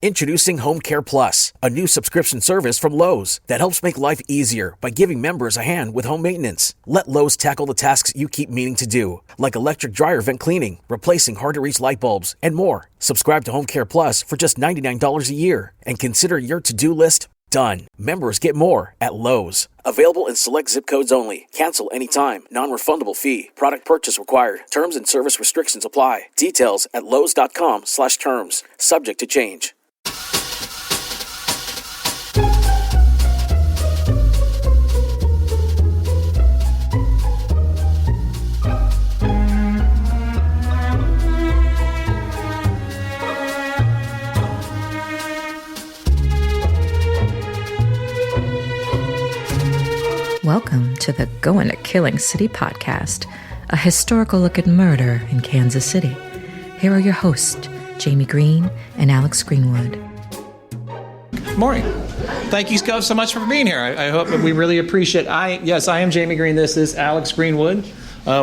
Introducing Home Care Plus, a new subscription service from Lowe's that helps make life easier by giving members a hand with home maintenance. Let Lowe's tackle the tasks you keep meaning to do, like electric dryer vent cleaning, replacing hard-to-reach light bulbs, and more. Subscribe to Home Care Plus for just $99 a year and consider your to-do list done. Members get more at Lowe's. Available in select zip codes only. Cancel anytime. Non-refundable fee. Product purchase required. Terms and service restrictions apply. Details at lowes.com/terms. Subject to change. Welcome to the Going to Killing City podcast, a historical look at murder in Kansas City. Here are your hosts, Jamie Green and Alex Greenwood. Morning. Thank you so much for being here. I hope we really appreciate it. Yes, I am Jamie Green. This is Alex Greenwood.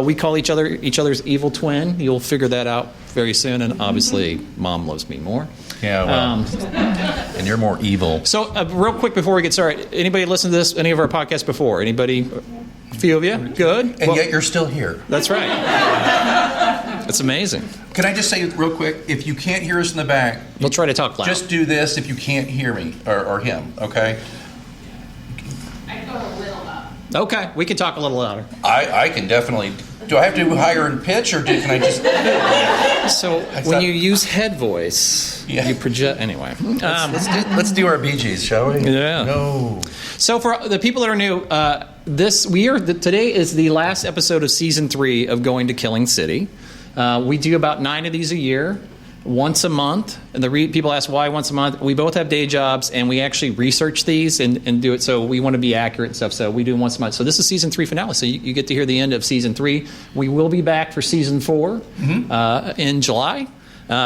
We call each other's evil twin. You'll figure that out very soon. And obviously, Mom loves me more. Yeah, well, and you're more evil. So, real quick before we get started, anybody listen to any of our podcasts before? Anybody? A few of you? Good. And yet you're still here. That's right. That's amazing. Can I just say real quick, if you can't hear us in the back, we'll try to talk loud. Just do this if you can't hear me or him, okay? I can go a little up. Okay, we can talk a little louder. I can definitely. Do I have to do higher in pitch or can I just... So when you use head voice, you project... Anyway. Let's do our Bee Gees, shall we? Yeah. No. So for the people that are new, today is the last episode of Season 3 of Going to Killing City. We do about 9 of these a year, once a month. And people ask why once a month. We both have day jobs, and we actually research these and do it. So we want to be accurate and stuff. So we do them once a month. So this is Season 3 finale. So you get to hear the end of Season 3. We will be back for Season 4 in July.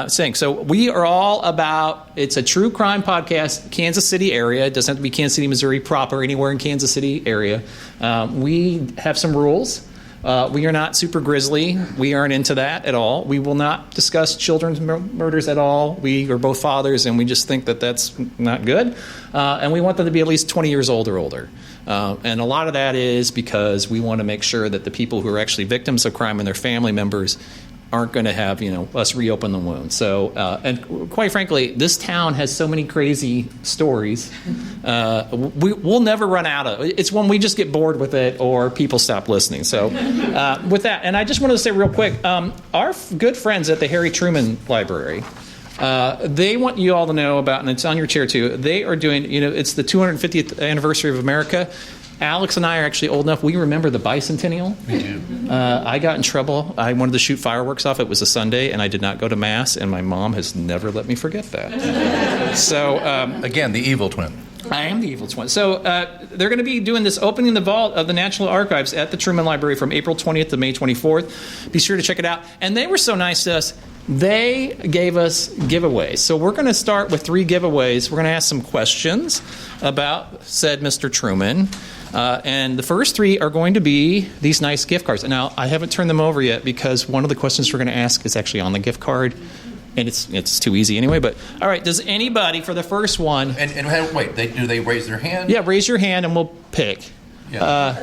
So we are all about, it's a true crime podcast, Kansas City area. It doesn't have to be Kansas City, Missouri proper, anywhere in Kansas City area. We have some rules. We are not super grisly. We aren't into that at all. We will not discuss children's murders at all. We are both fathers, and we just think that that's not good. And we want them to be at least 20 years old or older. And a lot of that is because we want to make sure that the people who are actually victims of crime and their family members aren't going to have, us reopen the wound. So, and quite frankly, this town has so many crazy stories. We'll never run out of it. It's when we just get bored with it or people stop listening. So, with that, and I just wanted to say real quick, our good friends at the Harry Truman Library, they want you all to know about, and it's on your chair too, they are doing, it's the 250th anniversary of America. Alex and I are actually old enough. We remember the bicentennial. We do. I got in trouble. I wanted to shoot fireworks off. It was a Sunday, and I did not go to Mass, and my mom has never let me forget that. So, again, the evil twin. I am the evil twin. So they're going to be doing this opening the vault of the National Archives at the Truman Library from April 20th to May 24th. Be sure to check it out. And they were so nice to us. They gave us giveaways. So we're going to start with 3 giveaways. We're going to ask some questions about said Mr. Truman. And the first 3 are going to be these nice gift cards. Now, I haven't turned them over yet because one of the questions we're going to ask is actually on the gift card. And it's too easy anyway. But, all right, does anybody for the first one... And wait, do they raise their hand? Yeah, raise your hand and we'll pick. Yeah.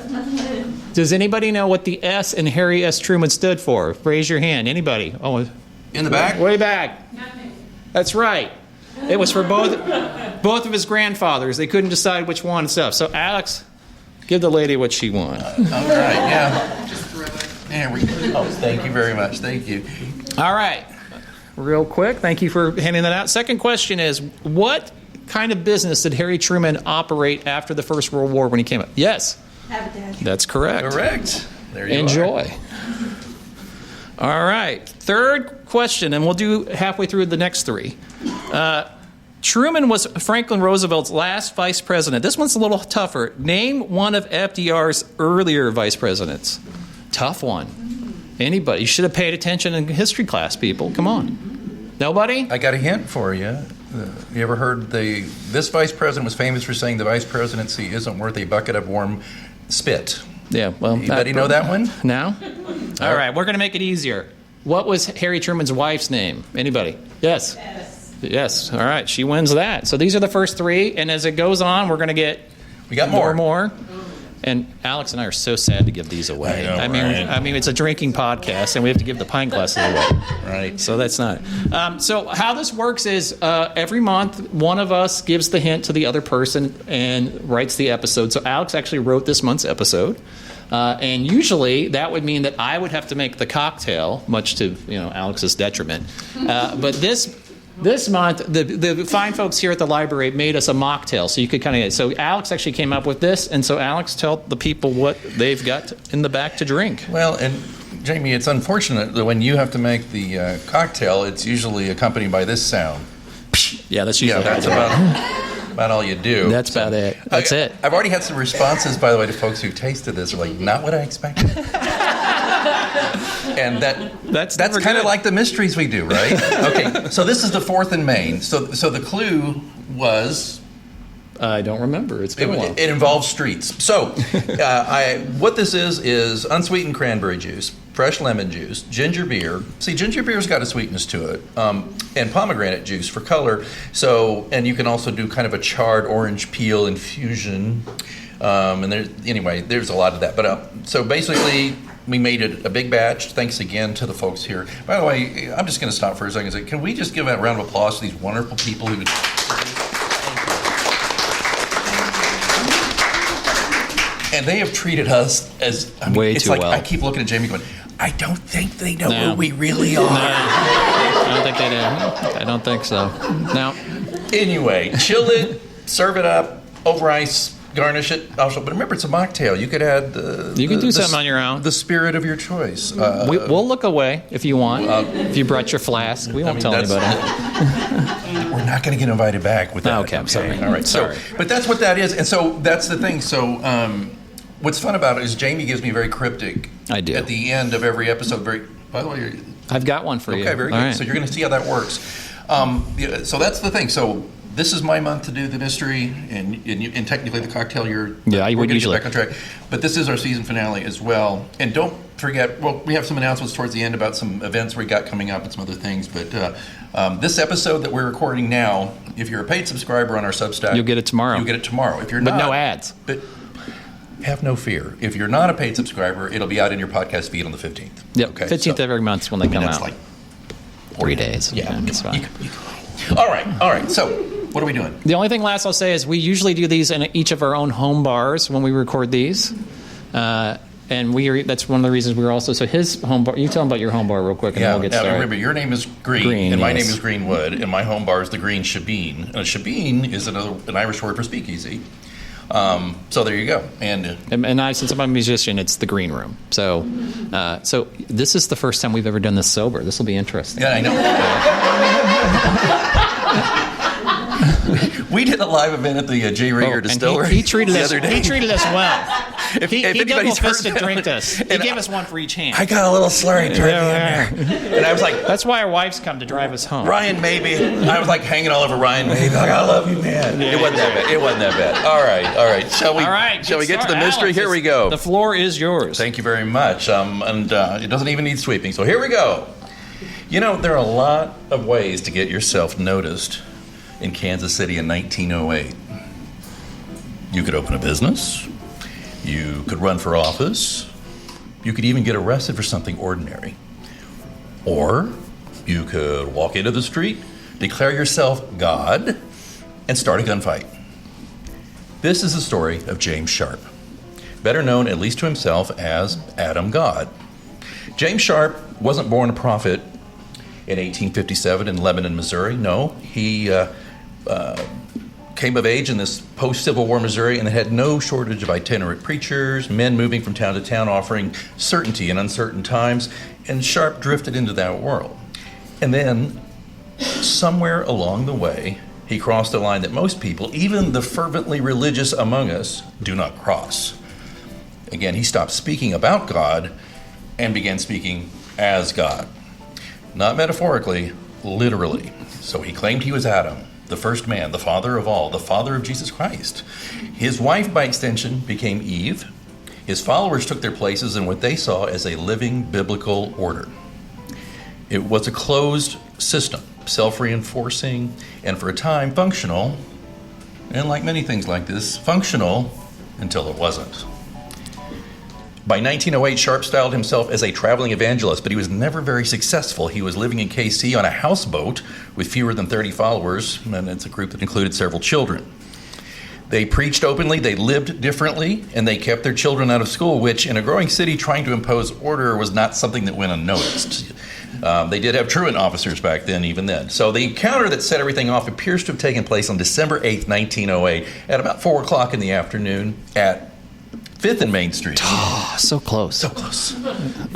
Does anybody know what the S in Harry S. Truman stood for? Raise your hand. Anybody? Oh, in the back? Way back. That's right. It was for both of his grandfathers. They couldn't decide which one and stuff. So, Alex... Give the lady what she won. All right, yeah. Just throw it. There we go. Thank you very much. Thank you. All right. Real quick, thank you for handing that out. Second question is, what kind of business did Harry Truman operate after the First World War when he came up? Yes. Habitat. That's correct. Correct. There you Enjoy. All right. Third question, and we'll do halfway through the next 3. Truman was Franklin Roosevelt's last vice president. This one's a little tougher. Name one of FDR's earlier vice presidents. Tough one. Anybody? You should have paid attention in history class, people. Come on. Nobody? I got a hint for you. You ever heard this vice president was famous for saying the vice presidency isn't worth a bucket of warm spit. Yeah, well... Anybody know that one? No? All right, we're going to make it easier. What was Harry Truman's wife's name? Anybody? Yes? Yes. All right. She wins that. So these are the first 3, and as it goes on, we're going to get more. And Alex and I are so sad to give these away. I know, I mean, it's a drinking podcast, and we have to give the pint glasses away. Right. So that's not. So how this works is every month, one of us gives the hint to the other person and writes the episode. So Alex actually wrote this month's episode. And usually that would mean that I would have to make the cocktail, much to Alex's detriment. But this month, the fine folks here at the library made us a mocktail, so you could kind of. So Alex actually came up with this, and so Alex, tell the people what they've got in the back to drink. Well, and Jamie, it's unfortunate that when you have to make the cocktail, it's usually accompanied by this sound. Yeah, that's usually that's about all you do. That's about it. That's it. I've already had some responses, by the way, to folks who tasted this. Are like, not what I expected. And that's kind of like the mysteries we do, right? Okay, so this is the 4th and Main. So the clue was... I don't remember. It's been a while. It involves streets. So what this is unsweetened cranberry juice, fresh lemon juice, ginger beer. See, ginger beer's got a sweetness to it, and pomegranate juice for color. So, and you can also do kind of a charred orange peel infusion. And there's a lot of that. But so basically... We made it a big batch. Thanks again to the folks here. By the way, I'm just going to stop for a second and say, can we just give a round of applause to these wonderful people who... And they have treated us as... way it's too like well. I keep looking at Jamie going, I don't think they know who we really are. No, I don't think they do. I don't think so. No. Anyway, chill it, serve it up, over ice, garnish it. Also, but remember, it's a mocktail. You could add you can do something on your own. The spirit of your choice. We'll look away if you want. If you brought your flask, we won't tell anybody. We're not going to get invited back with that. Okay, I'm sorry. All right. Sorry. So, but that's what that is, and so that's the thing. So, what's fun about it is Jamie gives me very cryptic. I do. At the end of every episode. By the way, I've got one for you. Okay, very good. Right. So you're going to see how that works. So that's the thing. So. This is my month to do the mystery, and technically the cocktail. We're would usually get back on track. But this is our season finale as well. And don't forget, we have some announcements towards the end about some events we got coming up and some other things. But this episode that we're recording now, if you're a paid subscriber on our Substack, you'll get it tomorrow. You'll get it tomorrow. If you're not, but no ads. But have no fear. If you're not a paid subscriber, it'll be out in your podcast feed on the 15th. Yep, okay, 15th of every month when they come out. Like 3 days. Yeah, it's fine. All right. So. What are we doing? The only thing last I'll say is we usually do these in each of our own home bars when we record these. And that's one of the reasons we're also... So his home bar... You tell him about your home bar real quick and then we'll get started. Remember, your name is Green and my name is Greenwood, and my home bar is the Green Shebeen. And a Shebeen is an Irish word for speakeasy. So there you go. And since I'm a musician, it's the Green Room. So this is the first time we've ever done this sober. This will be interesting. Yeah, I know. We did a live event at the J. Rieger Distillery. He treated us well. He double-fisted drinked us. He gave us one for each hand. I got a little slurry toward the end there. And I was like... That's why our wives come to drive us home. Ryan, maybe. I was like hanging all over Ryan, maybe. Like, I love you, man. It wasn't that bad. All right. Shall we get to the mystery? Alex, here we go. The floor is yours. Thank you very much. And it doesn't even need sweeping. So here we go. There are a lot of ways to get yourself noticed in Kansas City in 1908. You could open a business. You could run for office. You could even get arrested for something ordinary. Or you could walk into the street, declare yourself God, and start a gunfight. This is the story of James Sharp, better known at least to himself as Adam God. James Sharp wasn't born a prophet in 1857 in Lebanon, Missouri. No, he came of age in this post-Civil War Missouri and had no shortage of itinerant preachers, men moving from town to town offering certainty in uncertain times, and Sharp drifted into that world. And then, somewhere along the way, he crossed a line that most people, even the fervently religious among us, do not cross. Again, he stopped speaking about God and began speaking as God. Not metaphorically, literally. So he claimed he was Adam, the first man, the father of all, the father of Jesus Christ. His wife, by extension, became Eve. His followers took their places in what they saw as a living biblical order. It was a closed system. self-reinforcing, and for a time functional. And like many things like this, functional until it wasn't. By 1908, Sharp styled himself as a traveling evangelist, but he was never very successful. He was living in KC on a houseboat with fewer than 30 followers, and it's a group that included several children. They preached openly, they lived differently, and they kept their children out of school, which in a growing city, trying to impose order was not something that went unnoticed. They did have truant officers back then, even then. So the encounter that set everything off appears to have taken place on December 8th, 1908, at about 4 o'clock in the afternoon at 5th and Main Street. Oh, so close. So close.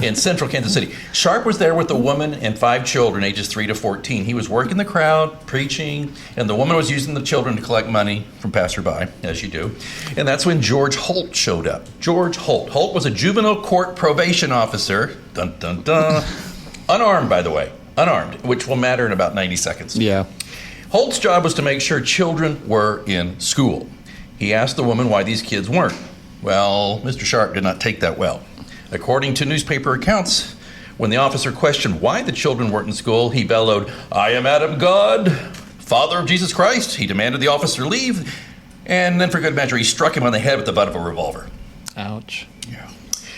In central Kansas City. Sharp was there with a woman and 5 children, ages 3 to 14. He was working the crowd, preaching, and the woman was using the children to collect money from passerby, as you do. And that's when George Holt showed up. George Holt. Holt was a juvenile court probation officer. Dun, dun, dun. Unarmed, by the way. Unarmed, which will matter in about 90 seconds. Yeah. Holt's job was to make sure children were in school. He asked the woman why these kids weren't. Well, Mr. Sharp did not take that well. According to newspaper accounts, when the officer questioned why the children weren't in school, he bellowed, "I am Adam God, Father of Jesus Christ." He demanded the officer leave, and then for good measure, he struck him on the head with the butt of a revolver. Ouch. Yeah.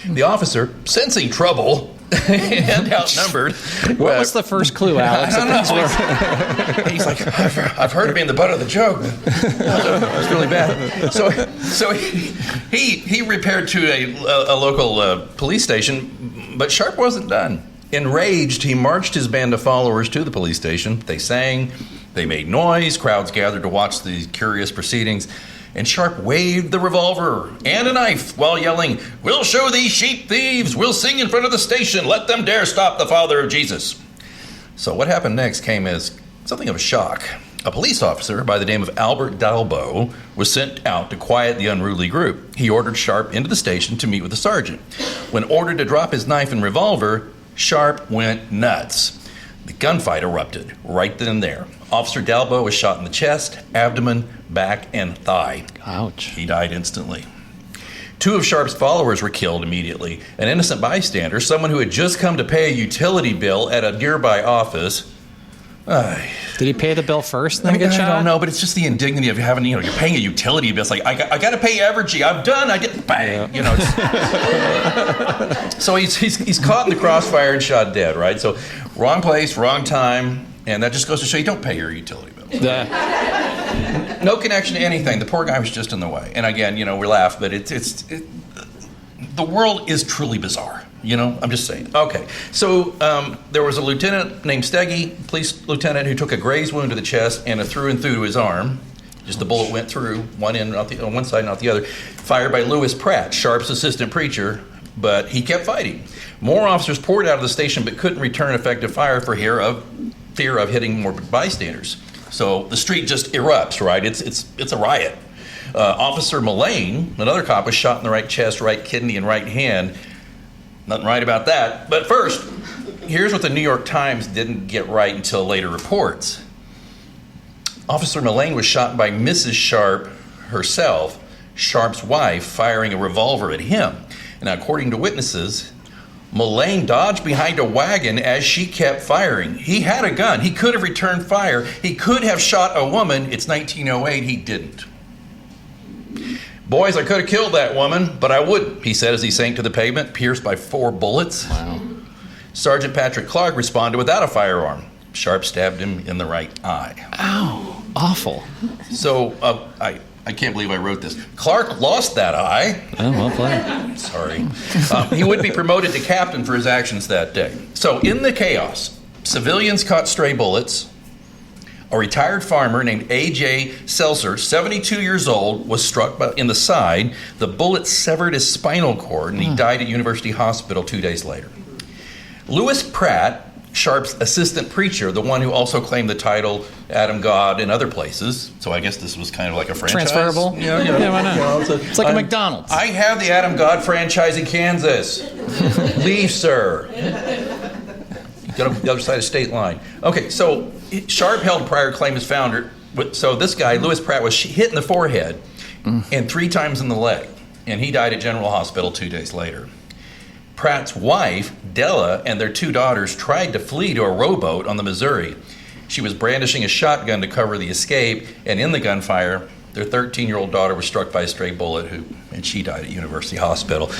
The officer, sensing trouble and outnumbered. What was the first clue, Alex? I don't know. He's like, I've heard of being the butt of the joke. It was really bad. So he repaired to a local police station, but Sharp wasn't done. Enraged, he marched his band of followers to the police station. They sang, they made noise, crowds gathered to watch the curious proceedings. And Sharp waved the revolver and a knife while yelling, "We'll show these sheep thieves! We'll sing in front of the station! Let them dare stop the Father of Jesus!" So what happened next came as something of a shock. A police officer by the name of Albert Dalbo was sent out to quiet the unruly group. He ordered Sharp into the station to meet with the sergeant. When ordered to drop his knife and revolver, Sharp went nuts. The gunfight erupted right then and there. Officer Dalbo was shot in the chest, abdomen, back, and thigh. Ouch. He died instantly. 2 of Sharp's followers were killed immediately. An innocent bystander, someone who had just come to pay a utility bill at a nearby office. Did he pay the bill first and then get shot? I don't know, but it's just the indignity of having, you're paying a utility bill. It's like, I got to pay Evergy. I'm done. I get bang. Yeah. So he's caught in the crossfire and shot dead, right? So wrong place, wrong time, and that just goes to show you don't pay your utility bill. No connection to anything. The poor guy was just in the way. And again, we laugh, but the world is truly bizarre. I'm just saying. Okay, so there was a lieutenant named Steggy, police lieutenant, who took a graze wound to the chest and a through and through to his arm. Just the bullet went through one end, on one side, not the other. Fired by Lewis Pratt, Sharp's assistant preacher, but he kept fighting. More officers poured out of the station but couldn't return effective fire for fear of hitting more bystanders. So the street just erupts, right? It's a riot. Officer Mullane, another cop, was shot in the right chest, right kidney, and right hand. Nothing right about that. But first, here's what the New York Times didn't get right until later reports. Officer Mullane was shot by Mrs. Sharp herself, Sharp's wife, firing a revolver at him. And according to witnesses, Mullane dodged behind a wagon as she kept firing. He had a gun. He could have returned fire. He could have shot a woman. It's 1908. He didn't. "Boys, I could have killed that woman, but I wouldn't," he said as he sank to the pavement, pierced by 4 bullets. Wow. Sergeant Patrick Clark responded without a firearm. Sharp stabbed him in the right eye. Ow. Awful. So, I can't believe I wrote this. Clark lost that eye. Oh, well played. Sorry. He would be promoted to captain for his actions that day. So, in the chaos, civilians caught stray bullets. A retired farmer named A.J. Seltzer, 72 years old, was struck in the side. The bullet severed his spinal cord, and he died at University Hospital 2 days later. Lewis Pratt, Sharp's assistant preacher, the one who also claimed the title Adam God in other places. So I guess this was kind of like a franchise. Transferable? Yeah, why not? It's like a McDonald's. I have the Adam God franchise in Kansas. Leave, sir. Go to the other side of state line. Okay, so Sharp held prior claim as founder. So this guy, Lewis Pratt, was hit in the forehead and 3 times in the leg. And he died at General Hospital 2 days later. Pratt's wife, Della, and their 2 daughters tried to flee to a rowboat on the Missouri. She was brandishing a shotgun to cover the escape, and in the gunfire, their 13-year-old daughter was struck by a stray bullet, and she died at University Hospital.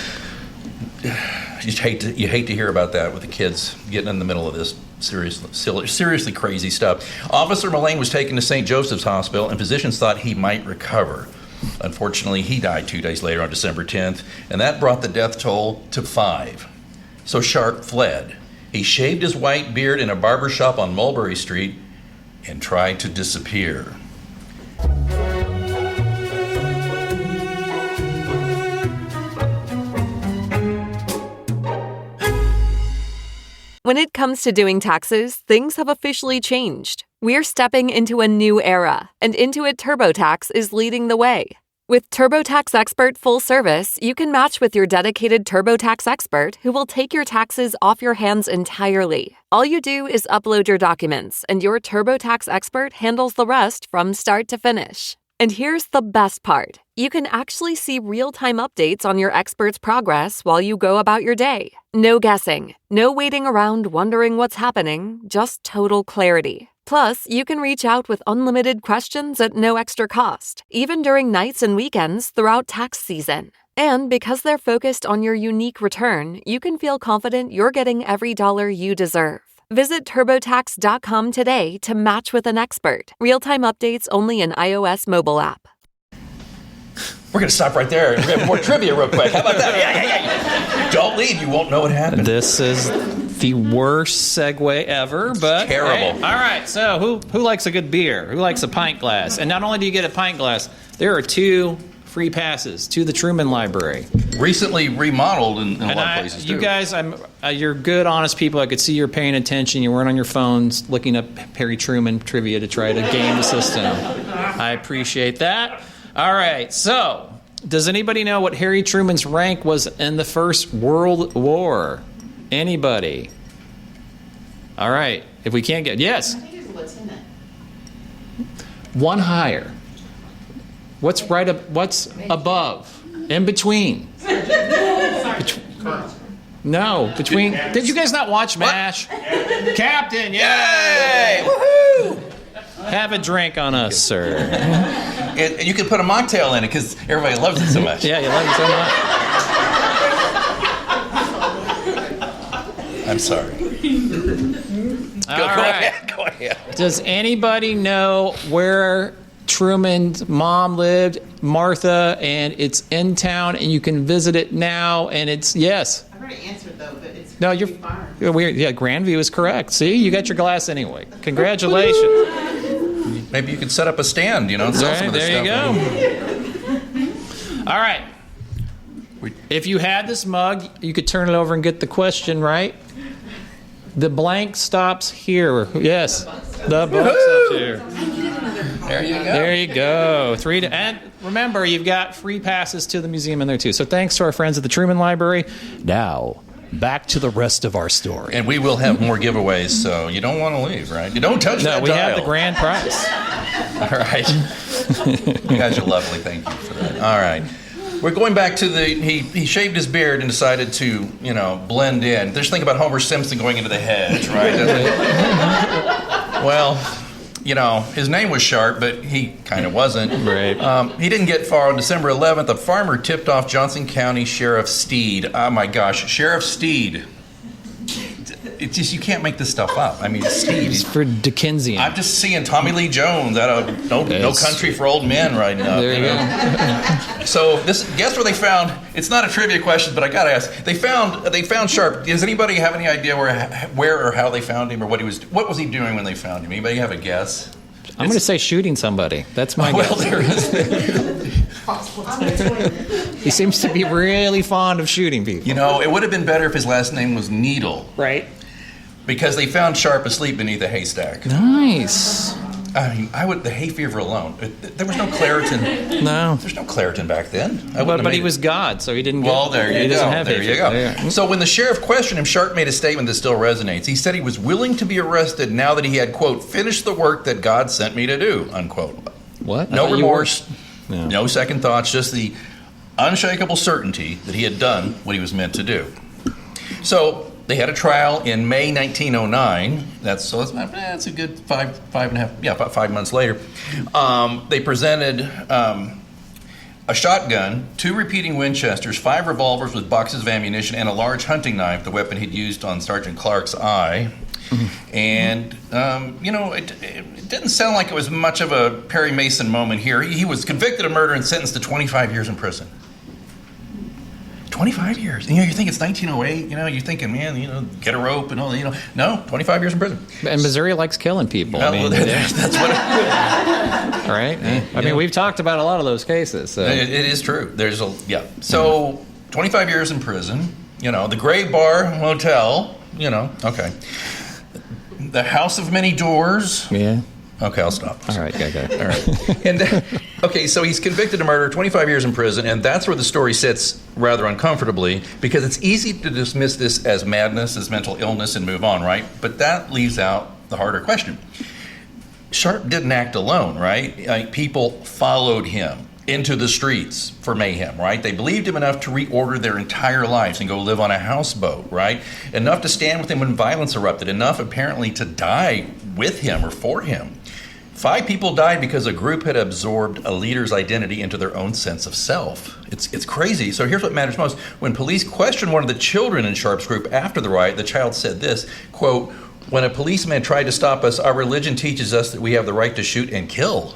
You hate to hear about that with the kids getting in the middle of this seriously crazy stuff. Officer Mullane was taken to St. Joseph's Hospital, and physicians thought he might recover. Unfortunately, he died 2 days later on December 10th, and that brought the death toll to 5. So Sharp fled. He shaved his white beard in a barber shop on Mulberry Street and tried to disappear. When it comes to doing taxes, things have officially changed. We're stepping into a new era, and Intuit TurboTax is leading the way. With TurboTax Expert Full Service, you can match with your dedicated TurboTax expert who will take your taxes off your hands entirely. All you do is upload your documents, and your TurboTax expert handles the rest from start to finish. And here's the best part. You can actually see real-time updates on your expert's progress while you go about your day. No guessing, no waiting around wondering what's happening, just total clarity. Plus, you can reach out with unlimited questions at no extra cost, even during nights and weekends throughout tax season. And because they're focused on your unique return, you can feel confident you're getting every dollar you deserve. Visit TurboTax.com today to match with an expert. Real-time updates only in iOS mobile app. We're going to stop right there. We're going to have more trivia real quick. How about that? Yeah. Don't leave. You won't know what happened. This is the worst segue ever, but terrible. Hey, all right, so who likes a good beer? Who likes a pint glass? And not only do you get a pint glass, there are 2 free passes to the Truman Library. Recently remodeled in a lot of places, too. You guys, you're good, honest people. I could see you're paying attention. You weren't on your phones looking up Harry Truman trivia to try to game the system. I appreciate that. All right, so does anybody know what Harry Truman's rank was in the First World War? Anybody? All right, if we can't get... Yes? I think he was a lieutenant. One higher. What's above? In between? No, between... Did you guys not watch MASH? Captain, yay! Woohoo! Have a drink on us, sir. And you can put a mocktail in it because everybody loves it so much. Yeah, you love it so much. I'm sorry. Go ahead. Does anybody know where Truman's mom lived, Martha, and it's in town, and you can visit it now, and it's, yes. I've already answered, though, but it's No, you're weird. Yeah, Grandview is correct. See, you got your glass anyway. Congratulations. Maybe you could set up a stand, and sell some of this stuff. There you go. All right. If you had this mug, you could turn it over and get the question right. The blank stops here. Yes, the blank stops here. There you go. There you go. And remember, you've got free passes to the museum in there, too. So thanks to our friends at the Truman Library. Now, back to the rest of our story. And we will have more giveaways, so you don't want to leave, right? You don't touch that dial. No, we have the grand prize. All right. You guys are lovely. Thank you for that. All right. We're going back to he shaved his beard and decided to, blend in. Just think about Homer Simpson going into the hedge, right? Well, his name was Sharp, but he kind of wasn't. Right. He didn't get far. On December 11th, a farmer tipped off Johnson County Sheriff Steed. Oh, my gosh. Sheriff Steed. It's just, you can't make this stuff up. I mean, Steed. It's for Dickensian. I'm just seeing Tommy Lee Jones out of No Country for Old Men right now. There you go. So guess where they found? It's not a trivia question, but I gotta ask. They found Sharp. Does anybody have any idea where or how they found him, or what was he doing when they found him? Anybody have a guess? I'm going to say shooting somebody. That's my guess. Well, there is. He seems to be really fond of shooting people. It would have been better if his last name was Needle. Right. Because they found Sharp asleep beneath a haystack. Nice. I mean, the hay fever alone. There was no Claritin. No. There's no Claritin back then. But he was God, so he didn't get... Well, there you go. There you go. So when the sheriff questioned him, Sharp made a statement that still resonates. He said he was willing to be arrested now that he had, quote, finished the work that God sent me to do, unquote. What? No remorse, no second thoughts, just the unshakable certainty that he had done what he was meant to do. So they had a trial in May 1909. That's a good 5 months later. They presented a shotgun, 2 repeating Winchesters, 5 revolvers with boxes of ammunition, and a large hunting knife, the weapon he'd used on Sergeant Clark's eye. And, it didn't sound like it was much of a Perry Mason moment here. He was convicted of murder and sentenced to 25 years in prison. 25 years. You think it's 1908, you're thinking, man, get a rope and all that, No, 25 years in prison. And Missouri likes killing people. Well, that's what right? I mean, we've talked about a lot of those cases. So. It is true. So, 25 years in prison, the Gray Bar Motel, okay. The House of Many Doors. Yeah. Okay, I'll stop. All right, go. All right. And so he's convicted of murder, 25 years in prison, and that's where the story sits rather uncomfortably, because it's easy to dismiss this as madness, as mental illness, and move on, right? But that leaves out the harder question. Sharp didn't act alone, right? People followed him into the streets for mayhem, right? They believed him enough to reorder their entire lives and go live on a houseboat, right? Enough to stand with him when violence erupted, enough apparently to die with him or for him. 5 people died because a group had absorbed a leader's identity into their own sense of self. It's crazy. So here's what matters most. When police questioned one of the children in Sharp's group after the riot, the child said this, quote, "When a policeman tried to stop us, our religion teaches us that we have the right to shoot and kill,"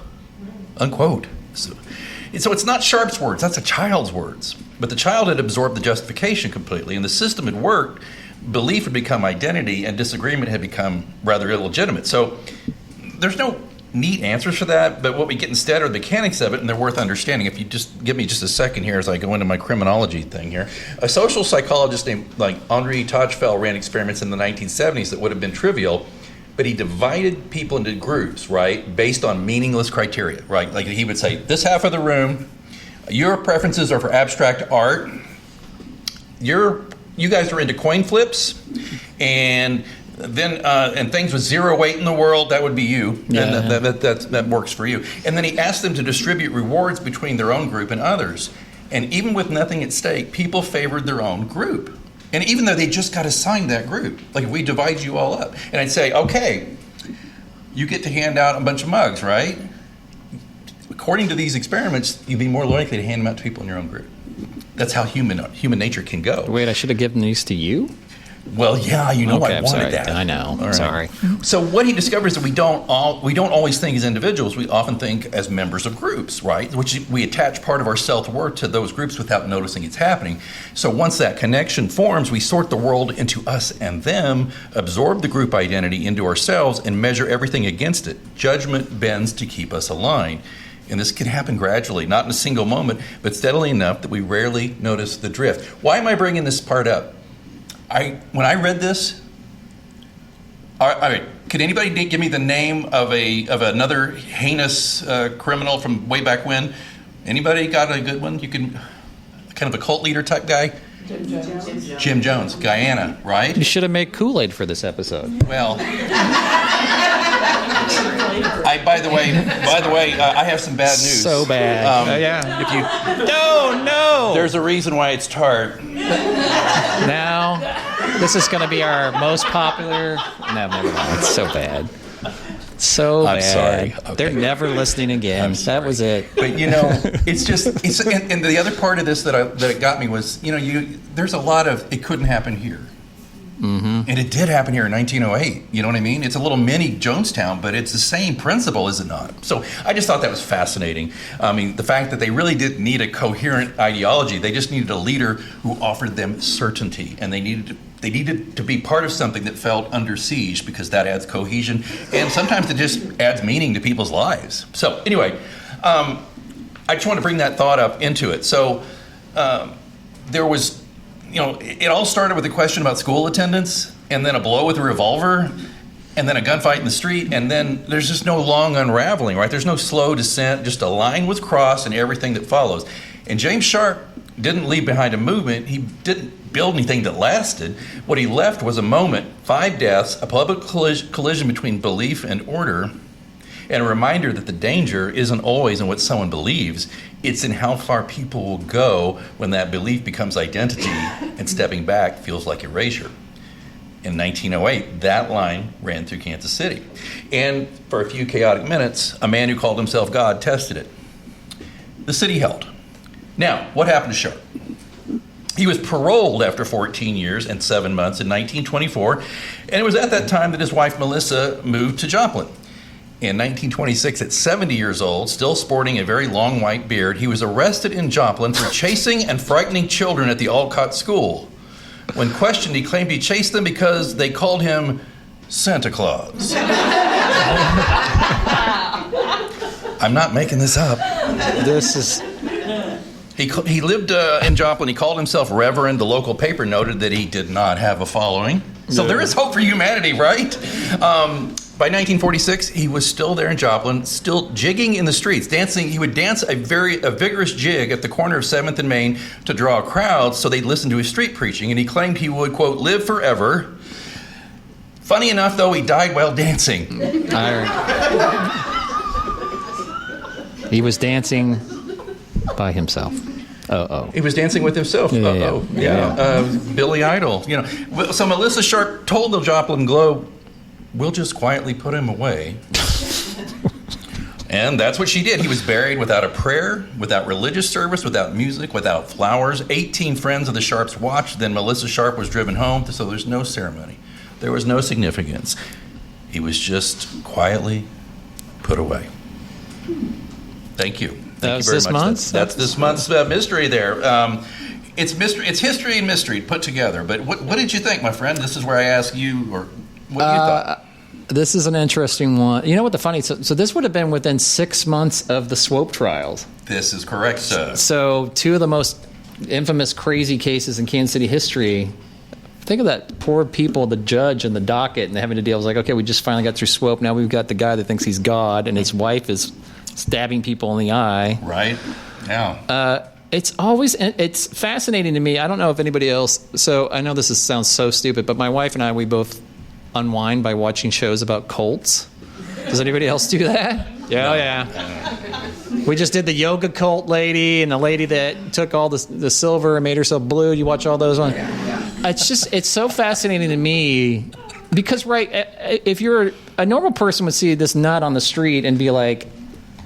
unquote. So it's not Sharp's words, that's a child's words. But the child had absorbed the justification completely, and the system had worked. Belief had become identity, and disagreement had become rather illegitimate. So there's no neat answers for that, but what we get instead are the mechanics of it, and they're worth understanding. If you just give me just a second here as I go into my criminology thing here. A social psychologist named Henri Tajfel ran experiments in the 1970s that would have been trivial, but he divided people into groups, right, based on meaningless criteria, right? Like he would say, this half of the room, your preferences are for abstract art, you guys are into coin flips, and then and things with zero weight in the world, that would be you. Yeah. And that works for you. And then he asked them to distribute rewards between their own group and others. And even with nothing at stake, people favored their own group. And even though they just got assigned that group, like if we divide you all up, and I'd say, okay, you get to hand out a bunch of mugs, right? According to these experiments, you'd be more likely to hand them out to people in your own group. That's how human nature can go. Wait, I should have given these to you? Well, yeah, okay, I wanted that. I know. Right. Sorry. So what he discovers is that we don't always think as individuals. We often think as members of groups, right? Which we attach part of our self-worth to those groups without noticing it's happening. So once that connection forms, we sort the world into us and them, absorb the group identity into ourselves, and measure everything against it. Judgment bends to keep us aligned. And this can happen gradually, not in a single moment, but steadily enough that we rarely notice the drift. Why am I bringing this part up? When I read this, all right, could anybody give me the name of another heinous criminal from way back when? Anybody got a good one? You can, kind of a cult leader type guy? Jim Jones, Guyana, right? You should have made Kool-Aid for this episode. Well, by the way, I have some bad news. So bad. Yeah. If you no. There's a reason why it's tart. Now, this is going to be our most popular. No, never mind. It's so bad. I'm sorry. Okay. They're never listening again. That was it. But it's and the other part of this that it got me was there's a lot of it couldn't happen here. Mm-hmm. And it did happen here in 1908. You know what I mean? It's a little mini Jonestown, but it's the same principle, is it not? So I just thought that was fascinating. I mean, the fact that they really didn't need a coherent ideology. They just needed a leader who offered them certainty, and they needed to be part of something that felt under siege, because that adds cohesion, and sometimes it just adds meaning to people's lives. So anyway, I just want to bring that thought up into it. So there was. It all started with a question about school attendance, and then a blow with a revolver, and then a gunfight in the street, and then there's just no long unraveling, right? There's no slow descent, just a line was crossed and everything that follows. And James Sharp didn't leave behind a movement. He didn't build anything that lasted. What he left was a moment, 5 deaths, a public collision between belief and order, and a reminder that the danger isn't always in what someone believes. It's in how far people will go when that belief becomes identity and stepping back feels like erasure. In 1908, that line ran through Kansas City. And for a few chaotic minutes, a man who called himself God tested it. The city held. Now, what happened to Sharp? He was paroled after 14 years and 7 months in 1924, and it was at that time that his wife Melissa moved to Joplin. In 1926, at 70 years old, still sporting a very long white beard, he was arrested in Joplin for chasing and frightening children at the Alcott School. When questioned, he claimed he chased them because they called him Santa Claus. I'm not making this up. He lived in Joplin. He called himself Reverend. The local paper noted that he did not have a following. So there is hope for humanity, right? By 1946, he was still there in Joplin, still jigging in the streets, dancing. He would dance a vigorous jig at the corner of 7th and Main to draw crowds so they'd listen to his street preaching, and he claimed he would, quote, live forever. Funny enough, though, he died while dancing. He was dancing by himself. He was dancing with himself. Billy Idol. You know. So Melissa Sharp told the Joplin Globe, "We'll just quietly put him away." And that's what she did. He was buried without a prayer, without religious service, without music, without flowers. 18 friends of the Sharps watched. Then Melissa Sharp was driven home. So there's no ceremony. There was no significance. He was just quietly put away. Thank you. That was this month? That's this month's mystery there. It's mystery. It's history and mystery put together. But what did you think, my friend? This is where I ask you, or what you thought. This is an interesting one. You know what the funny... So this would have been within 6 months of the Swope trials. This is correct, sir. So two of the most infamous crazy cases in Kansas City history. Think of that poor people, the judge and the docket, and having to deal. I was like, okay, we just finally got through Swope. Now we've got the guy that thinks he's God, and his wife is stabbing people in the eye. Right. Yeah. It's fascinating to me. I don't know if anybody else. So I know sounds so stupid, but my wife and I, we both unwind by watching shows about cults. Does anybody else do that? Yeah. We just did the yoga cult lady and the lady that took all the silver and made herself blue. You watch all those ones? It's so fascinating to me because, right, if you're a normal person would see this nut on the street and be like,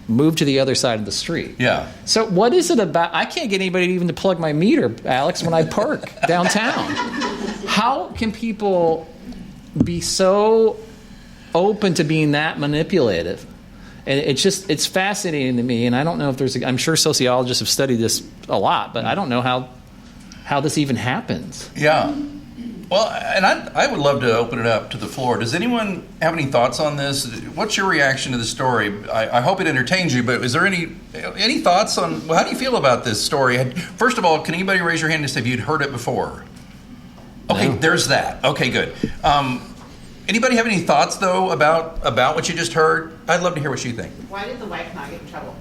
move to the other side of the street. Yeah. So what is it about? I can't get anybody even to plug my meter, Alex, when I park downtown. How can people be so open to being that manipulative? And it's fascinating to me, and I don't know if I'm sure sociologists have studied this a lot, but I don't know how this even happens. Yeah. Well, and I would love to open it up to the floor. Does anyone have any thoughts on this? What's your reaction to the story? I hope it entertains you, but is there any thoughts on, how do you feel about this story? First of all, can anybody raise your hand and say if you'd heard it before? Okay, no. There's that. Okay, good. Anybody have any thoughts, though, about what you just heard? I'd love to hear what you think. Why did the wife not get in trouble?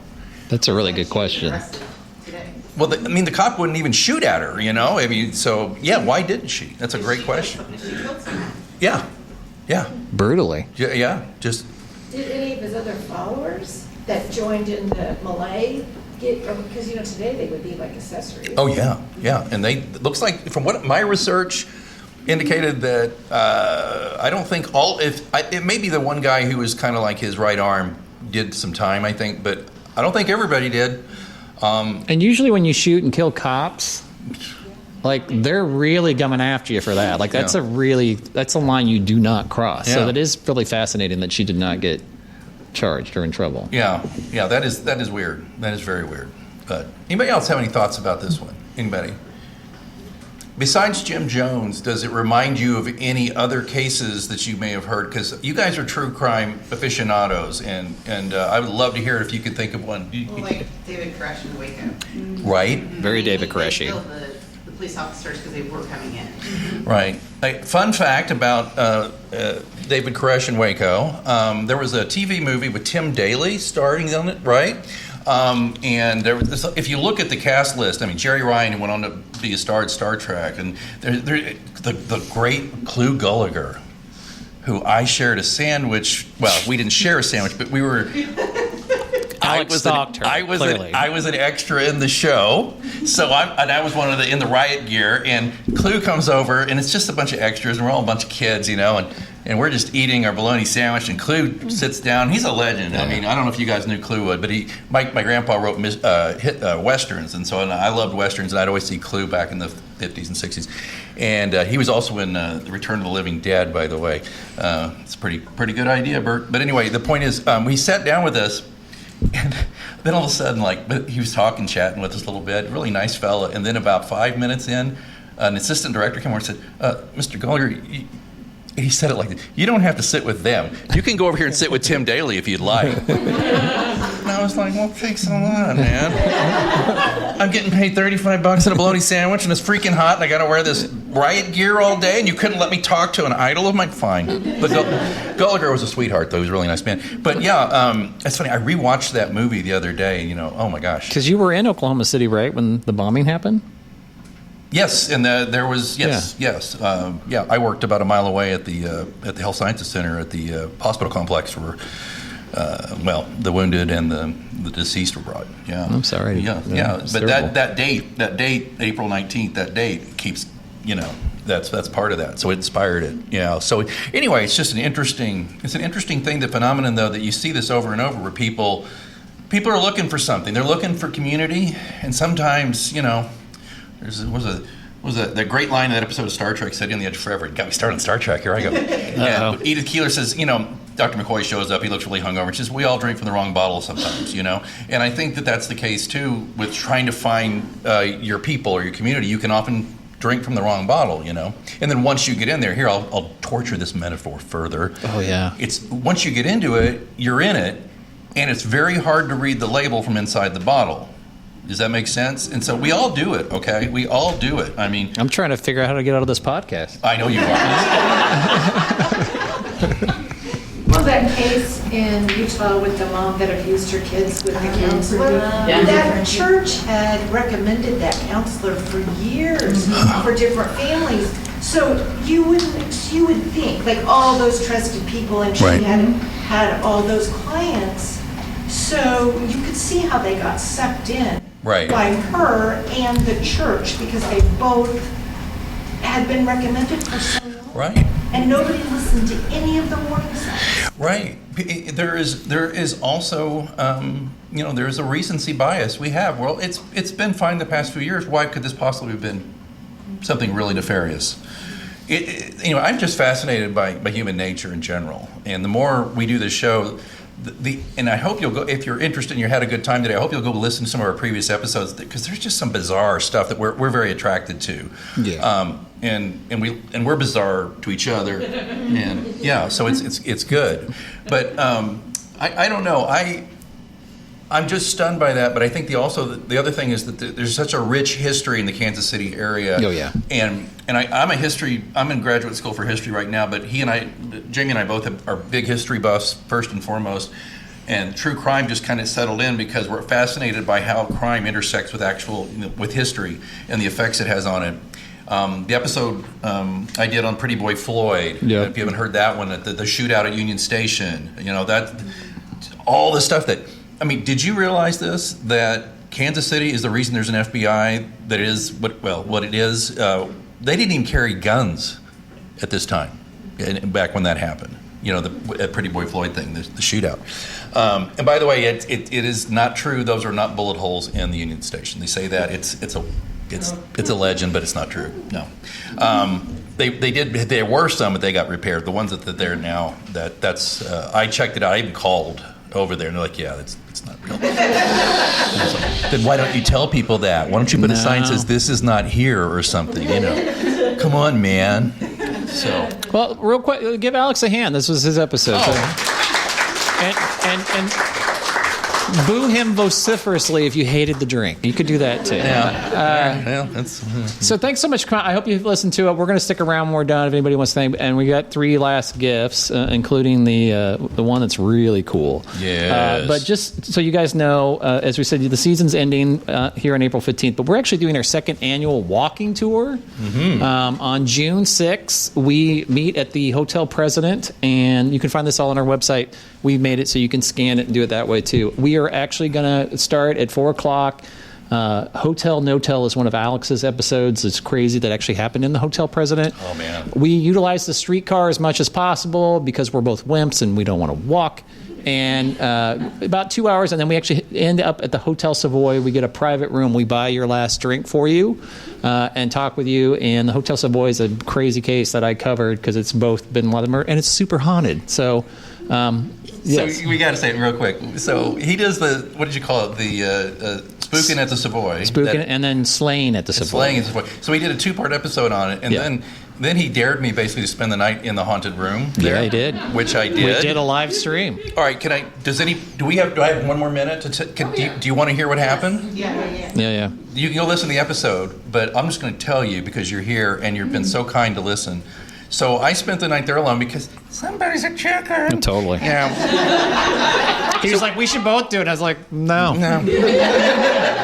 That's a really good question. Well, the cop wouldn't even shoot at her, you know? I mean, so, yeah, why didn't she? That's a great question. She killed someone. Yeah. Brutally. Yeah, just... Did any of his other followers that joined in the melee get, because, today they would be like accessories. Oh, yeah. And it looks like, from what my research indicated that I don't think it may be the one guy who was kind of like his right arm did some time, I think, but I don't think everybody did. And usually when you shoot and kill cops, like they're really coming after you for that. Like that's a line you do not cross. Yeah. So that is really fascinating that she did not get charged or in trouble. Yeah, that is weird. That is very weird. But anybody else have any thoughts about this one? Anybody? Besides Jim Jones, does it remind you of any other cases that you may have heard? Because you guys are true crime aficionados, and I would love to hear it if you could think of one. Like David Koresh in Waco. Right. Very David Koresh-y. They killed the police officers because they were coming in. Right. Fun fact about David Koresh in Waco. There was a TV movie with Tim Daly starring on it, right? And there was if you look at the cast list, I mean, Jerry Ryan went on to be a star at Star Trek, and the great Clu Gulager, who I shared a sandwich. Well, we didn't share a sandwich, but we were. Alex stalked her. I was an extra in the show, so I was one of in the riot gear, and Clue comes over, and it's just a bunch of extras, and we're all a bunch of kids, and we're just eating our bologna sandwich, and Clue sits down. He's a legend. I mean, I don't know if you guys knew Clue would, but my grandpa wrote westerns, and I loved westerns, and I'd always see Clue back in the 50s and 60s. And he was also in The Return of the Living Dead, by the way. It's a pretty good idea, Bert. But anyway, the point is, he sat down with us, and then all of a sudden, he was chatting with us a little bit, really nice fella, and then about 5 minutes in, an assistant director came over and said, Mr. Gallagher, he said it like this, you don't have to sit with them. You can go over here and sit with Tim Daly if you'd like. And I was like, well, thanks a lot, man. I'm getting paid $35 in a bologna sandwich, and it's freaking hot, and I got to wear this riot gear all day, and you couldn't let me talk to an idol of mine? Fine. But Gallagher was a sweetheart, though. He was a really nice man. But yeah, it's funny. I rewatched that movie the other day, oh my gosh. Because you were in Oklahoma City, right, when the bombing happened? Yes, and there was yes. I worked about a mile away at the Health Sciences Center at the hospital complex where, the wounded and the deceased were brought. Yeah, I'm sorry. Yeah. But that date, April 19th, that date keeps, that's part of that. So it inspired it. Yeah. So anyway, it's just an interesting thing, the phenomenon though, that you see this over and over where people are looking for something. They're looking for community, and sometimes was that great line in that episode of Star Trek, Sitting on the Edge Forever. It got me started on Star Trek. Here I go. Yeah, Edith Keeler says, Dr. McCoy shows up. He looks really hungover. She says, we all drink from the wrong bottle sometimes, And I think that that's the case, too, with trying to find your people or your community. You can often drink from the wrong bottle, And then once you get in there, I'll torture this metaphor further. Oh, yeah. It's once you get into it, you're in it, and it's very hard to read the label from inside the bottle. Does that make sense? And so we all do it, okay? We all do it. I mean... I'm trying to figure out how to get out of this podcast. I know you are. Well, that case in Utah with the mom that abused her kids with the counselor, that church had recommended that counselor for years for different families. So you would think, like all those trusted people, and she had all those clients, so you could see how they got sucked in. Right. By her and the church, because they both had been recommended for so long. Right. And nobody listened to any of the warning signs. Right. There is also, there is a recency bias we have. Well, it's been fine the past few years. Why could this possibly have been something really nefarious? I'm just fascinated by human nature in general. And the more we do this show, and I hope you'll go, if you're interested and you had a good time today, I hope you'll go listen to some of our previous episodes, because there's just some bizarre stuff that we're very attracted to. Yeah. And we're bizarre to each other. And yeah, so it's good. But I don't know. I'm just stunned by that, but I think the other thing is that there's such a rich history in the Kansas City area. Oh yeah. And I'm in graduate school for history right now, but Jamie and I both are big history buffs first and foremost. And true crime just kind of settled in because we're fascinated by how crime intersects with with history and the effects it has on it. The episode I did on Pretty Boy Floyd, if you haven't heard that one, the shootout at Union Station, that all the stuff that. I mean, did you realize this? That Kansas City is the reason there's an FBI that is what it is. They didn't even carry guns at this time, back when that happened. The Pretty Boy Floyd thing, the shootout. And by the way, it is not true. Those are not bullet holes in the Union Station. They say that it's a legend, but it's not true. No. There were some, but they got repaired. The ones that are there now, that's I checked it out. I even called over there, and they're like, yeah, it's not real. Then why don't you tell people that? Why don't you put a sign that says this is not here or something? Come on, man. So well, real quick, give Alex a hand. This was his episode. And boo him vociferously if you hated the drink. You could do that too. So thanks so much. I hope you've listened to it. We're going to stick around when we're done if anybody wants to think. And we got 3 last gifts, including the one that's really cool. Yes. But just so you guys know, as we said, the season's ending here on April 15th. But we're actually doing our 2nd annual walking tour. Mm-hmm. On June 6th. We meet at the Hotel President, and you can find this all on our website. we made it so you can scan it and do it that way too. We are actually going to start at 4 o'clock. Hotel No-Tell is one of Alex's episodes. It's crazy that actually happened in the Hotel President. Oh, man. We utilize the streetcar as much as possible because we're both wimps and we don't want to walk. And about 2 hours, and then we actually end up at the Hotel Savoy. We get a private room. We buy your last drink for you and talk with you. And the Hotel Savoy is a crazy case that I covered because it's both been a lot of murder, and it's super haunted. So, yes. So we got to say it real quick. So he does the, what did you call it? The spooking at the Savoy. Spooking, and then slaying at the Savoy. Slaying at the Savoy. So we did a 2-part episode on it, and then he dared me basically to spend the night in the haunted room. Yeah, he did. Which I did. We did a live do I have one more minute? Do you want to hear what happened? Yeah. You can go listen to the episode, but I'm just going to tell you because you're here and you've been so kind to listen. So I spent the night there alone because somebody's a chicken. Totally. Yeah. He was like, we should both do it. I was like, no.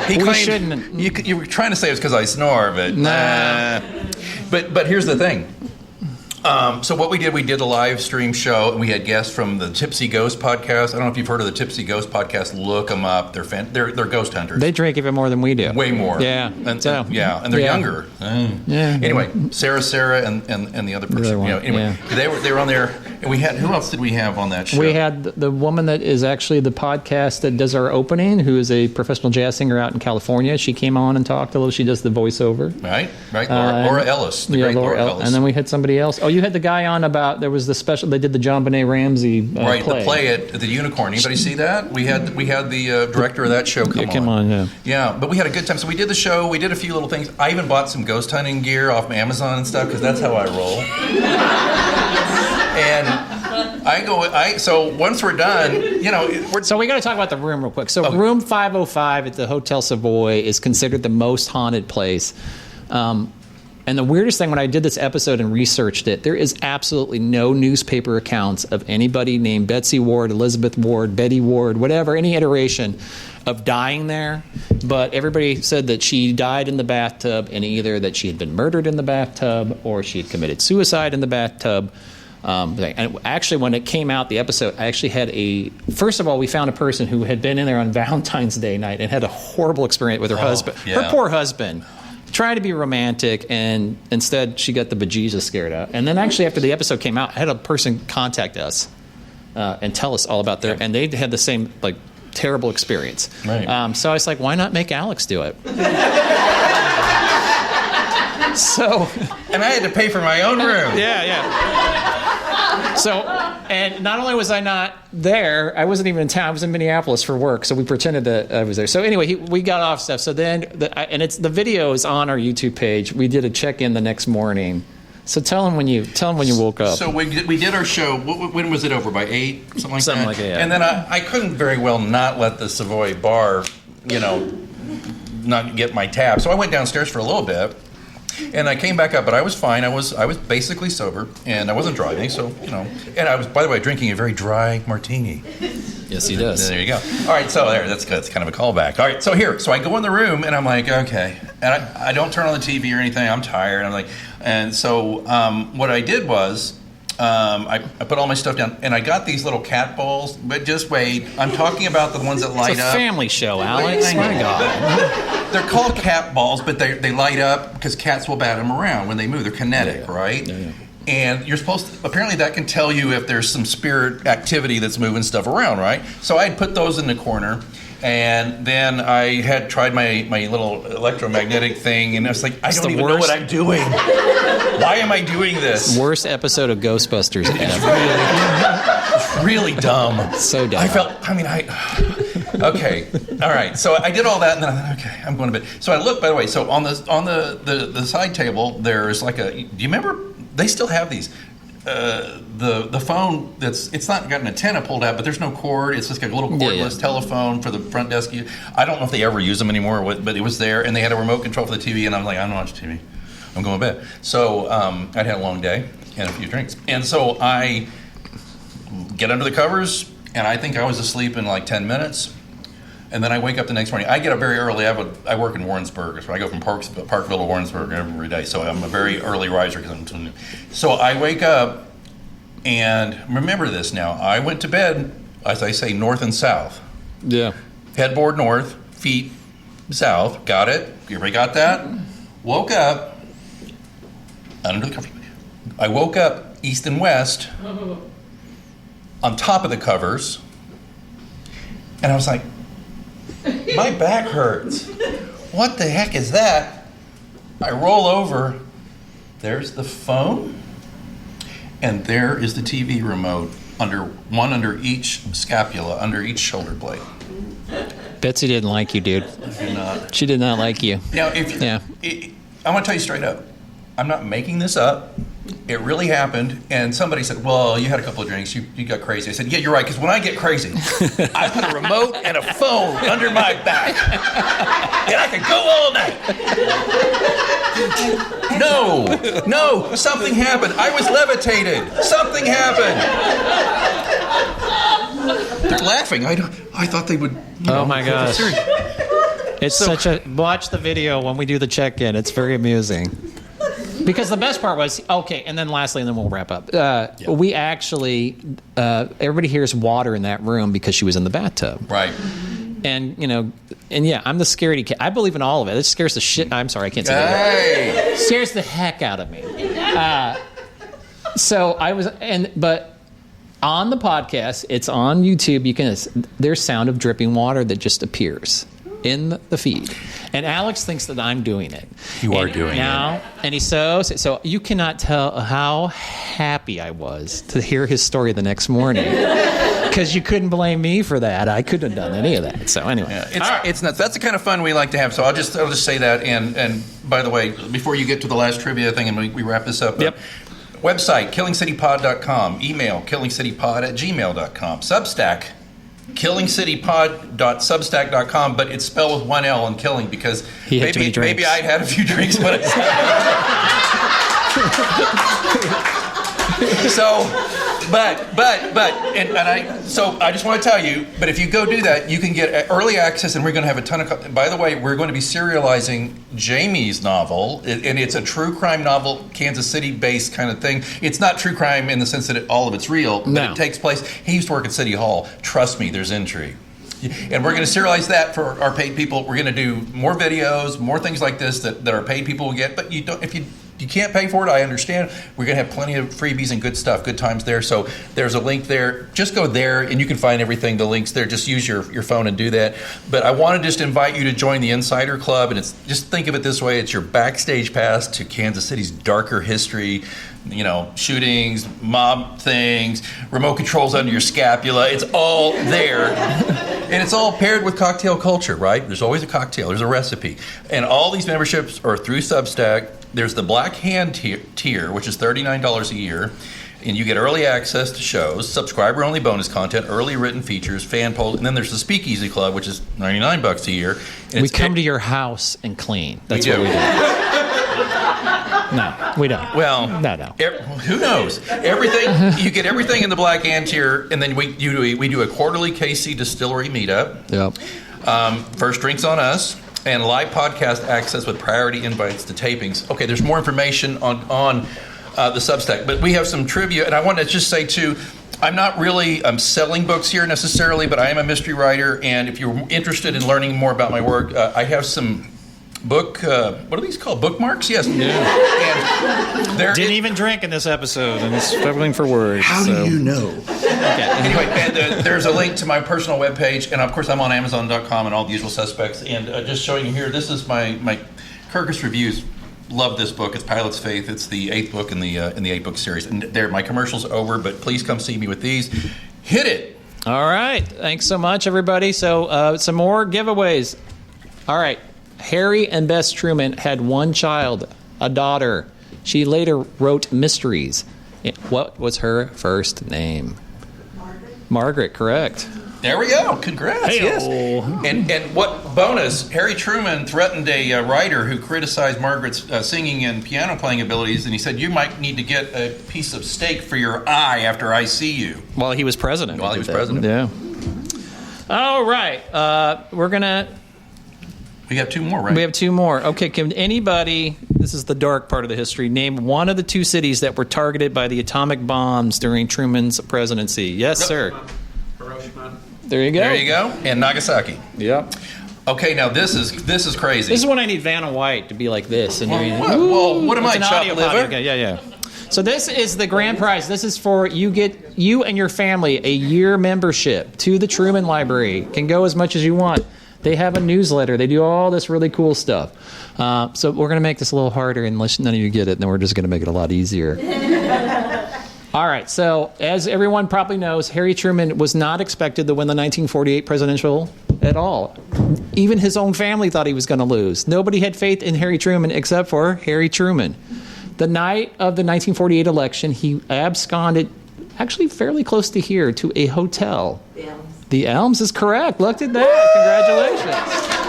He We claimed, shouldn't. You were trying to say it's because I snore, but Nah. But here's the thing. So what we did a live stream show, and we had guests from the Tipsy Ghost podcast. I don't know if you've heard of the Tipsy Ghost podcast. Look them up. They're ghost hunters. They drink even more than we do. Way more. Yeah. And they're younger. Yeah. Anyway, Sarah, and the other person. The other one. Anyway, they were on there, and we had, who else did we have on that show? We had the woman that is actually the podcast that does our opening, who is a professional jazz singer out in California. She came on and talked a little. She does the voiceover. Right. Laura Ellis. The great Laura Ellis. And then we had somebody else. Oh, you had the guy on about, there was the special, they did the John Benet Ramsey right, play. The play at the Unicorn. Anybody see that? We had the director of that show come on. Yeah, but we had a good time. So we did the show. We did a few little things. I even bought some ghost hunting gear off Amazon and stuff because that's how I roll. And so once we're done, So we got to talk about the room real quick. So room 505 at the Hotel Savoy is considered the most haunted place. And the weirdest thing, when I did this episode and researched it, there is absolutely no newspaper accounts of anybody named Betsy Ward, Elizabeth Ward, Betty Ward, whatever, any iteration of dying there. But everybody said that she died in the bathtub, and either that she had been murdered in the bathtub or she had committed suicide in the bathtub. And actually, when it came out, the episode, I actually had first of all, we found a person who had been in there on Valentine's Day night and had a horrible experience with her husband. Yeah. Her poor husband. Tried to be romantic, and instead she got the bejesus scared out. And then actually after the episode came out, I had a person contact us and tell us all about and they had the same terrible experience. Right. So I was like, why not make Alex do it? And I had to pay for my own room. Yeah. So, and not only was I not there, I wasn't even in town. I was in Minneapolis for work, so we pretended that I was there. So anyway, we got off stuff. So then, the video is on our YouTube page. We did a check-in the next morning. So tell them when you woke up. So we did our show. When was it over? By 8, something like that. Something like that. Yeah. And then I couldn't very well not let the Savoy bar, not get my tab. So I went downstairs for a little bit. And I came back up, but I was fine. I was basically sober, and I wasn't driving, so, And I was, by the way, drinking a very dry martini. Yes, he does. There you go. All right, so that's good. That's kind of a callback. All right, so I go in the room, and I'm like, okay. And I don't turn on the TV or anything. I'm tired. So what I did was, I put all my stuff down, and I got these little cat balls, but just wait. I'm talking about the ones that light up. It's a family show, Alex. My God. They're called cat balls, but they light up because cats will bat them around when they move. They're kinetic, right? Yeah. And you're supposed to, apparently that can tell you if there's some spirit activity that's moving stuff around, right? So I'd put those in the corner. And then I had tried my little electromagnetic thing, and I was like, I don't even know what I'm doing. Why am I doing this? Worst episode of Ghostbusters ever. It's really dumb. So dumb. Okay, all right. So I did all that, and then I thought, okay, I'm going to bed. So I looked, by the way. So on the side table, there's do you remember? They still have these. The phone it's not got an antenna pulled out, but there's no cord. It's just got a little cordless telephone for the front desk. I don't know if they ever use them anymore, but it was there, and they had a remote control for the TV. And I'm like, I don't watch TV. I'm going to bed. So I'd had a long day and a few drinks, and so I get under the covers, and I think I was asleep in 10 minutes. And then I wake up the next morning. I get up very early. I work in Warrensburg, so I go from Parkville to Warrensburg every day. So I'm a very early riser. So I wake up, and remember this now. I went to bed as I say, north and south. Yeah. Headboard north, feet south. Got it? Everybody got that? Woke up under the cover. I woke up east and west on top of the covers, and I was like, my back hurts. What the heck is that? I roll over. There's the phone, and there is the TV remote under each scapula, under each shoulder blade. Betsy didn't like you, dude. She did not like you. Now, I want to tell you straight up, I'm not making this up. It really happened, and somebody said, well, you had a couple of drinks, you got crazy. I said, yeah, you're right, because when I get crazy, I put a remote and a phone under my back, and I can go all night. No, something happened. I was levitated. Something happened. They're laughing. I thought they would. Oh my gosh! Watch the video when we do the check-in. It's very amusing. Because the best part was, okay, and then lastly, and then we'll wrap up. We actually, everybody hears water in that room because she was in the bathtub. Right. And, I'm the scaredy cat. I believe in all of it. It scares the shit. I'm sorry, I can't say that. It scares the heck out of me. But on the podcast, it's on YouTube. There's sound of dripping water that just appears in the feed, and Alex thinks that I'm doing it. You are doing it now, and he's so you cannot tell how happy I was to hear his story the next morning, because you couldn't blame me for that. I couldn't have done any of that. So anyway, it's nuts. That's the kind of fun we like to have. So I'll just say that. And by the way, before you get to the last trivia thing, and we wrap this up. Yep. Website killingcitypod.com. Email killingcitypod@gmail.com. Substack. killingcitypod.substack.com, but it's spelled with one L in killing because maybe I'd had a few drinks when I So I just want to tell you, but if you go do that, you can get early access, and we're going to have a ton of. By the way, we're going to be serializing Jamie's novel, and it's a true crime novel, Kansas City-based kind of thing. It's not true crime in the sense that all of it's real, but it takes place. He used to work at City Hall. Trust me, there's intrigue. And we're going to serialize that for our paid people. We're going to do more videos, more things like this that our paid people will get. But you don't, if you can't pay for it, I understand. We're going to have plenty of freebies and good stuff, good times there. So there's a link there. Just go there, and you can find everything. The link's there. Just use your phone and do that. But I want to just invite you to join the Insider Club. And it's just think of it this way. It's your backstage pass to Kansas City's darker history. Shootings, mob things, remote controls under your scapula. It's all there. And it's all paired with cocktail culture, right? There's always a cocktail. There's a recipe. And all these memberships are through Substack. There's the Black Hand tier, which is $39 a year. And you get early access to shows, subscriber-only bonus content, early written features, fan polls, and then there's the Speakeasy Club, which is $99 a year. And we come to your house and clean. That's what we do. No, we don't. Well, no. Who knows? Everything you get everything in the Black Hand tier, and then we do a quarterly KC Distillery meetup. Yep. First drinks on us, and live podcast access with priority invites to tapings. Okay, there's more information on the Substack, but we have some trivia, and I want to just say too. I'm not really selling books here necessarily, but I am a mystery writer, and if you're interested in learning more about my work, I have some what are these called? Bookmarks? Yes. Yeah. And didn't even drink in this episode, and it's struggling for words. How do you know? Okay. Anyway, and there's a link to my personal webpage, and of course I'm on Amazon.com and all the usual suspects. And just showing you here, this is my Kirkus Reviews. Love this book. It's Pilot's Faith. It's the 8th book in the 8-book series. And there, my commercial's over, but please come see me with these. Hit it. All right. Thanks so much, everybody. So some more giveaways. All right. Harry and Bess Truman had one child, a daughter. She later wrote mysteries. What was her first name? Margaret, correct. There we go. Congrats. Hey-o. Yes. And what bonus? Harry Truman threatened a writer who criticized Margaret's singing and piano playing abilities, and he said, "You might need to get a piece of steak for your eye after I see you." While he was president. Yeah. All right. We have two more, right? We have two more. Okay, can anybody, this is the dark part of the history, name one of the two cities that were targeted by the atomic bombs during Truman's presidency? Yes, sir. Hiroshima There you go. There you go. And Nagasaki. Yep. Okay, now this is crazy. This is when I need Vanna White to be like this. And what am I, an chopped audio liver? podcast. Okay, yeah. So this is the grand prize. This is for you and your family a year membership to the Truman Library. Can go as much as you want. They have a newsletter. They do all this really cool stuff. So we're going to make this a little harder unless none of you get it, and then we're just going to make it a lot easier. All right. So as everyone probably knows, Harry Truman was not expected to win the 1948 presidential at all. Even his own family thought he was going to lose. Nobody had faith in Harry Truman except for Harry Truman. The night of the 1948 election, he absconded actually fairly close to here to a hotel. The Elms is correct. Look at that. Congratulations.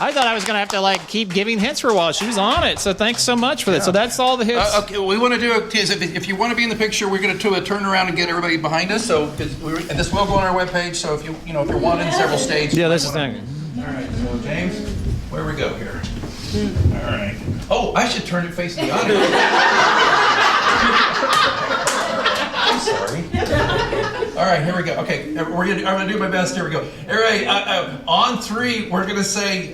I thought I was going to have to keep giving hints for a while. She was on it. So thanks so much for that. So that's all the hits. Okay, we want to do if you want to be in the picture, we're going to do a turn around and get everybody behind us. So and this will go on our webpage. So if if you're wanted in several states. Yeah, this is thing. All right. So James, where we go here? All right. Oh, I should turn it facing the audience. I'm sorry. All right, here we go. Okay, I'm gonna do my best. Here we go. All right, on three, we're gonna say,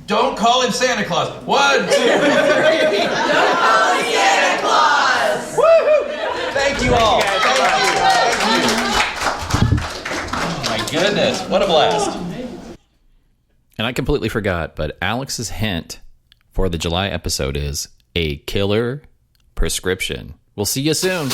"Don't call him Santa Claus." 1, 2, 3. Don't call him Santa Claus. Woohoo! Thank you all. Thank you. Oh my goodness, what a blast! And I completely forgot, but Alex's hint for the July episode is a killer prescription. We'll see you soon.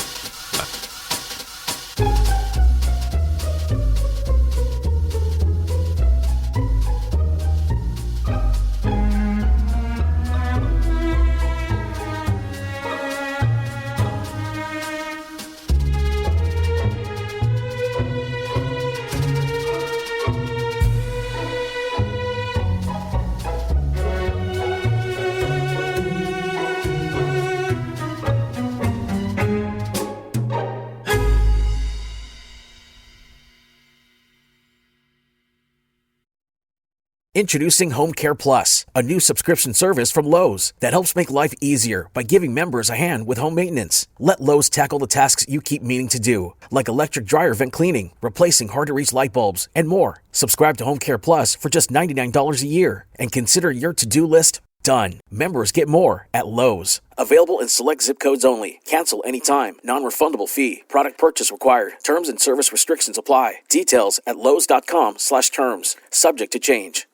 Introducing Home Care Plus, a new subscription service from Lowe's that helps make life easier by giving members a hand with home maintenance. Let Lowe's tackle the tasks you keep meaning to do, like electric dryer vent cleaning, replacing hard-to-reach light bulbs, and more. Subscribe to Home Care Plus for just $99 a year and consider your to-do list done. Members get more at Lowe's. Available in select zip codes only. Cancel anytime. Non-refundable fee. Product purchase required. Terms and service restrictions apply. Details at lowes.com/terms. Subject to change.